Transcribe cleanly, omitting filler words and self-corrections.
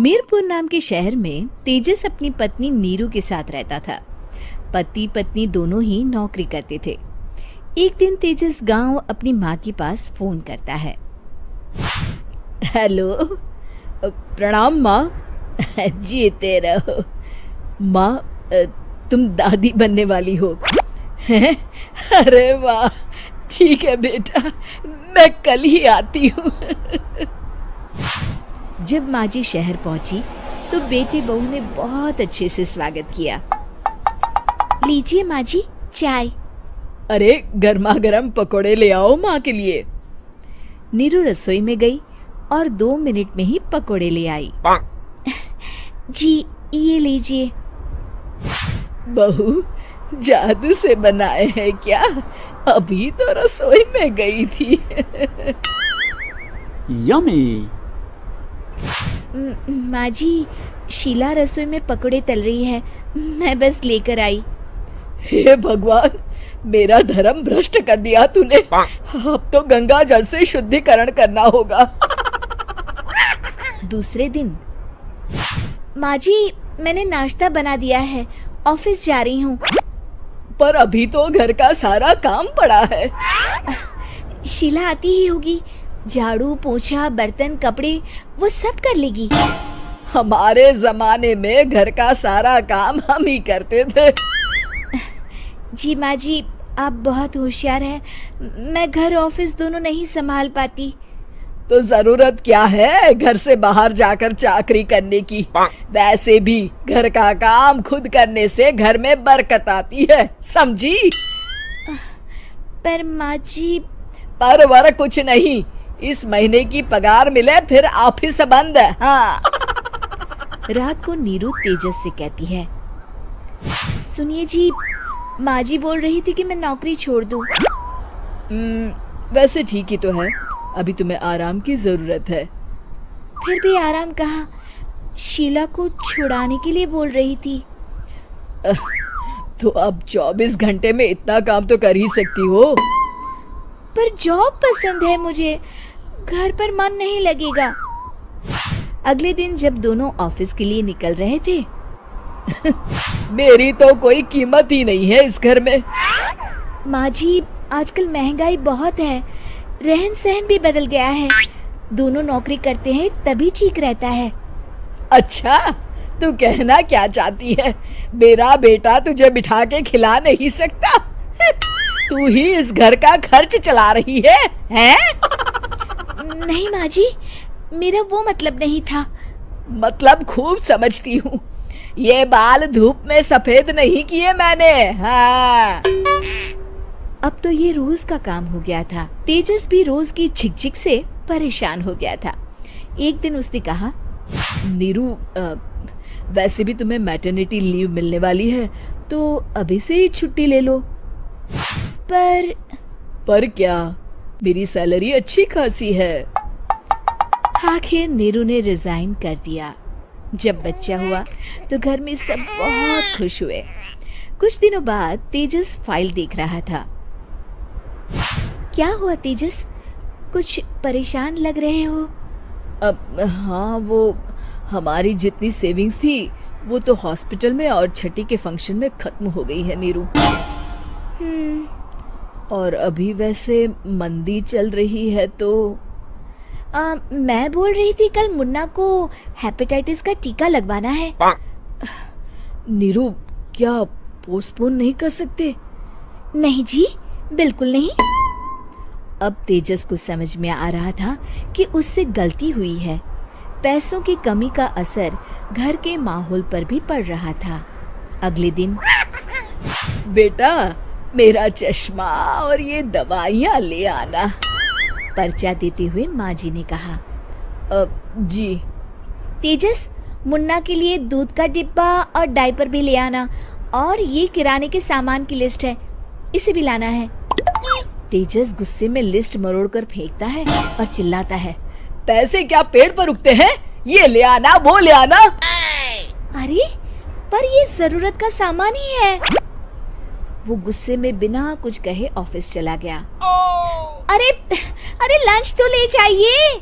मीरपुर नाम के शहर में तेजस अपनी पत्नी नीरू के साथ रहता था। पति पत्नी दोनों ही नौकरी करते थे। एक दिन तेजस गांव अपनी माँ के पास फोन करता है। हेलो, प्रणाम माँ। जीते रहो माँ, तुम दादी बनने वाली हो। अरे वाह, ठीक है बेटा, मैं कल ही आती हूँ। जब माँ जी शहर पहुंची तो बेटी बहू ने बहुत अच्छे से स्वागत किया। लीजिए माँ जी, चाय। अरे गर्मा गर्म पकोड़े ले आओ माँ के लिए। नीरू रसोई में गई और 2 मिनट में ही पकोड़े ले आई। जी ये लीजिए। बहू जादू से बनाए हैं क्या? अभी तो रसोई में गई थी। यम्मी। माँ जी, शीला रसोई में पकोड़े तल रही है, मैं बस लेकर आई। हे भगवान, मेरा धर्म भ्रष्ट कर दिया तूने। अब तो गंगा जल से शुद्धिकरण करना होगा। दूसरे दिन, माँ जी मैंने नाश्ता बना दिया है, ऑफिस जा रही हूँ। पर अभी तो घर का सारा काम पड़ा है। शीला आती ही होगी, झाड़ू पोछा बर्तन कपड़े वो सब कर लेगी। हमारे जमाने में घर का सारा काम हम ही करते थे। जी माँ जी, आप बहुत होशियार हैं, मैं घर ऑफिस दोनों नहीं संभाल पाती। तो जरूरत क्या है घर से बाहर जाकर चाकरी करने की? वैसे भी घर का काम खुद करने से घर में बरकत आती है, समझी? पर माँ जी। पर वर कुछ नहीं, इस महीने की पगार मिले फिर ऑफिस बंद है। हाँ। रात को नीरू तेजस से कहती है, सुनिए जी, माँ जी बोल रही थी कि मैं नौकरी छोड़ दूं। वैसे ठीक ही तो है, अभी तुम्हें आराम की जरूरत है। फिर भी आराम कहाँ, शीला को छुड़ाने के लिए बोल रही थी। तो अब 24 घंटे में इतना काम तो कर ही सकती हो। पर जॉब पसंद है मुझे, घर पर मन नहीं लगेगा। अगले दिन जब दोनों ऑफिस के लिए निकल रहे थे, मेरी तो कोई कीमत ही नहीं है इस घर में। माँ जी, आजकल महंगाई बहुत है, रहन सहन भी बदल गया है, दोनों नौकरी करते हैं तभी ठीक रहता है। अच्छा, तू कहना क्या चाहती है? मेरा बेटा तुझे बिठा के खिला नहीं सकता? तू ही इस घर का खर्च चला रही है, हैं? नहीं माँ जी, मेरा वो मतलब नहीं था। मतलब खूब समझती हूँ, ये बाल धूप में सफेद नहीं किए मैंने। हाँ। अब तो ये रोज का काम हो गया था। तेजस भी रोज की झिकझिक से परेशान हो गया था। एक दिन उसने कहा, नीरू, वैसे भी तुम्हें मैटरनिटी लीव मिलने वाली है, तो अभी से ही छुट्टी ले लो। पर क्या, मेरी सैलरी अच्छी खासी है। आखिर नीरू ने रिजाइन कर दिया। जब बच्चा हुआ तो घर में सब बहुत खुश हुए। कुछ दिनों बाद तेजस फाइल देख रहा था। क्या हुआ तेजस, कुछ परेशान लग रहे हो? हाँ, वो हमारी जितनी सेविंग्स थी वो तो हॉस्पिटल में और छठी के फंक्शन में खत्म हो गई है नीरू। और अभी वैसे मंदी चल रही है तो मैं बोल रही थी कल मुन्ना को हेपेटाइटिस का टीका लगवाना है। नीरू, क्या पोस्टपोन नहीं कर सकते? नहीं जी, बिल्कुल नहीं। अब तेजस को समझ में आ रहा था कि उससे गलती हुई है। पैसों की कमी का असर घर के माहौल पर भी पड़ रहा था। अगले दिन, बेटा मेरा चश्मा और ये दवाइयाँ ले आना, पर्चा देते हुए माँ जी ने कहा। जी। तेजस, मुन्ना के लिए दूध का डिब्बा और डायपर भी ले आना, और ये किराने के सामान की लिस्ट है, इसे भी लाना है। तेजस गुस्से में लिस्ट मरोड़कर फेंकता है और चिल्लाता है, पैसे क्या पेड़ पर उगते हैं? ये ले आना, वो ले आना। अरे पर ये जरूरत का सामान ही है। वो गुस्से में बिना कुछ कहे ऑफिस चला गया। अरे लंच तो ले जाइए।